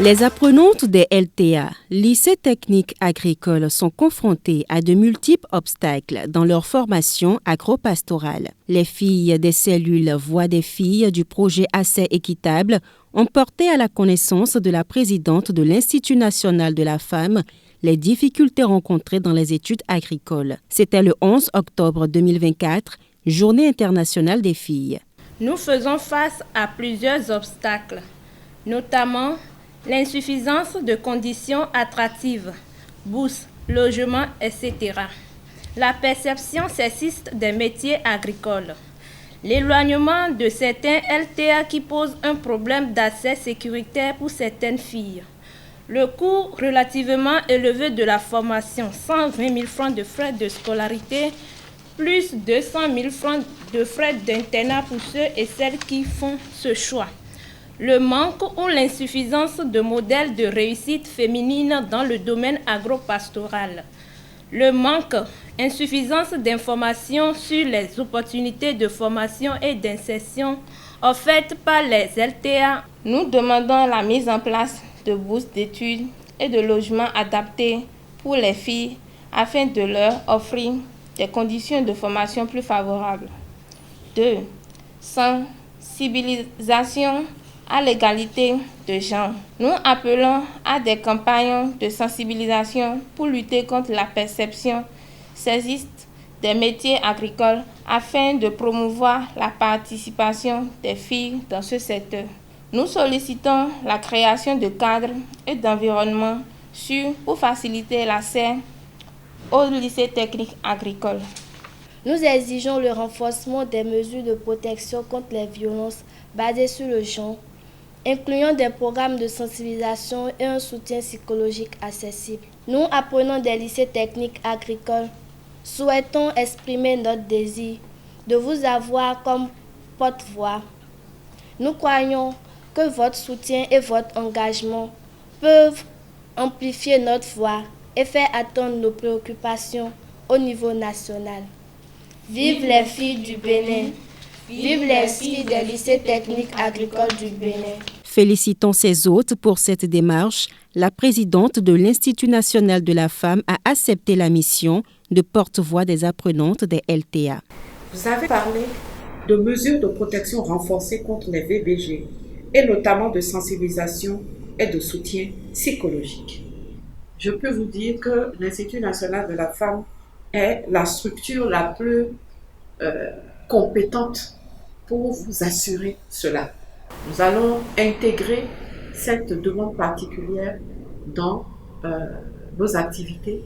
Les apprenantes des LTA, lycées techniques agricoles, sont confrontées à de multiples obstacles dans leur formation agro-pastorale. Les filles des cellules Voix des filles du projet Accès équitable ont porté à la connaissance de la présidente de l'Institut national de la femme les difficultés rencontrées dans les études agricoles. C'était le 11 octobre 2024, Journée internationale des filles. Nous faisons face à plusieurs obstacles, notamment l'insuffisance de conditions attractives, bourses, logements, etc. La perception sexiste des métiers agricoles. L'éloignement de certains LTA qui pose un problème d'accès sécuritaire pour certaines filles. Le coût relativement élevé de la formation, 120 000 francs de frais de scolarité, plus 200 000 francs de frais d'internat pour ceux et celles qui font ce choix. Le manque ou l'insuffisance de modèles de réussite féminine dans le domaine agro-pastoral. Le manque, insuffisance d'informations sur les opportunités de formation et d'insertion offertes par les LTA. Nous demandons la mise en place de bourses d'études et de logements adaptés pour les filles afin de leur offrir des conditions de formation plus favorables. 2. Sensibilisation à l'égalité de genre. Nous appelons à des campagnes de sensibilisation pour lutter contre la perception sexiste des métiers agricoles afin de promouvoir la participation des filles dans ce secteur. Nous sollicitons la création de cadres et d'environnements sûrs pour faciliter l'accès aux lycées techniques agricoles. Nous exigeons le renforcement des mesures de protection contre les violences basées sur le genre, incluant des programmes de sensibilisation et un soutien psychologique accessible. Nous, apprenants des lycées techniques agricoles, souhaitons exprimer notre désir de vous avoir comme porte-voix. Nous croyons que votre soutien et votre engagement peuvent amplifier notre voix et faire attendre nos préoccupations au niveau national. Vive les filles du Bénin! Vive les filles des lycées techniques agricoles du Bénin! Félicitons ses hôtes pour cette démarche. La présidente de l'Institut national de la femme a accepté la mission de porte-voix des apprenantes des LTA. Vous avez parlé de mesures de protection renforcées contre les VBG et notamment de sensibilisation et de soutien psychologique. Je peux vous dire que l'Institut national de la femme est la structure la plus compétente pour vous assurer cela. Nous allons intégrer cette demande particulière dans nos activités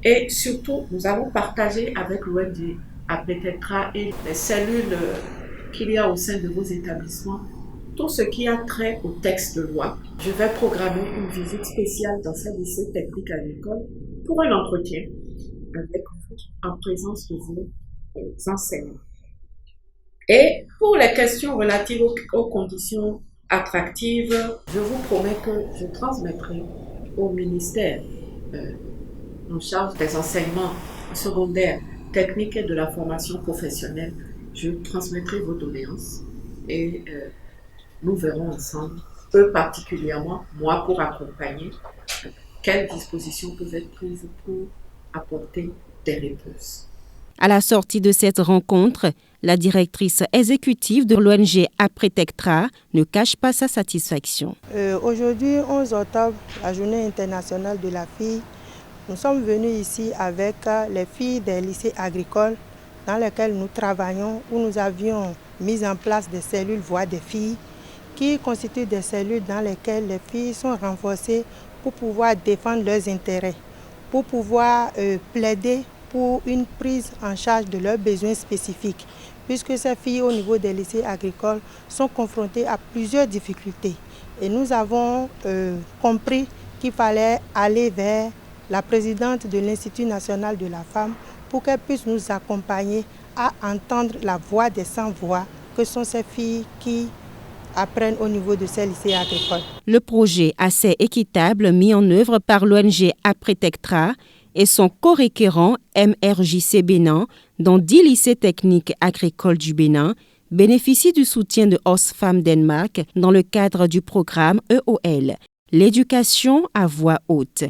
et surtout nous allons partager avec l'ONG APTECTRA et les cellules qu'il y a au sein de vos établissements tout ce qui a trait au texte de loi. Je vais programmer une visite spéciale dans ces lycées techniques agricoles pour un entretien avec vous en présence de vos enseignants. Et pour les questions relatives aux conditions attractives, je vous promets que je transmettrai au ministère en charge des enseignements secondaires, techniques et de la formation professionnelle. Je transmettrai vos doléances et nous verrons ensemble, eux particulièrement, moi pour accompagner, quelles dispositions peuvent être prises pour apporter des réponses. À la sortie de cette rencontre, la directrice exécutive de l'ONG APTECTRA ne cache pas sa satisfaction. Aujourd'hui, 11 octobre, la journée internationale de la fille, nous sommes venus ici avec les filles des lycées agricoles dans lesquels nous travaillons, où nous avions mis en place des cellules Voix des filles, qui constituent des cellules dans lesquelles les filles sont renforcées pour pouvoir défendre leurs intérêts, pour pouvoir plaider pour une prise en charge de leurs besoins spécifiques, puisque ces filles au niveau des lycées agricoles sont confrontées à plusieurs difficultés. Et nous avons compris qu'il fallait aller vers la présidente de l'Institut national de la femme pour qu'elle puisse nous accompagner à entendre la voix des sans-voix, que sont ces filles qui apprennent au niveau de ces lycées agricoles. Le projet Accès équitable mis en œuvre par l'ONG APTECTRA et son co-requérant MRJC Bénin dans 10 lycées techniques agricoles du Bénin bénéficie du soutien de Oxfam Denmark dans le cadre du programme EOL. l'éducation à voix haute.